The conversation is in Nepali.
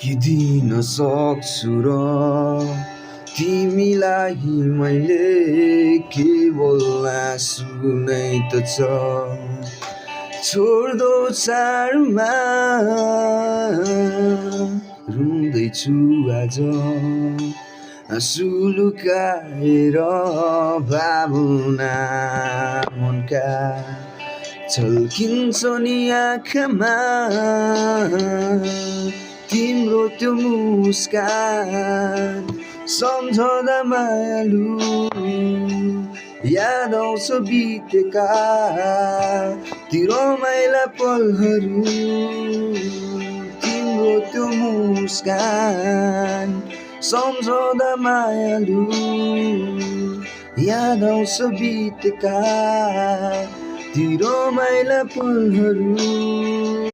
कि दिन सक्छु र तिमीलाई मैले केवल आँसु नै त छ छोड्दो चाडमा रुँदैछु आज आँसु लुकाएर भावना मनका छल्किन्छ नि आँखामा तिम्रो त्यो मुस्कान सम्झँदा मायालु याद आउँछ बितेका ती रमाइला पलहरू तिम्रो त्यो मुस्कान सम्झँदा मायालु याद आउँछ बितेका ती रमाइला पलहरू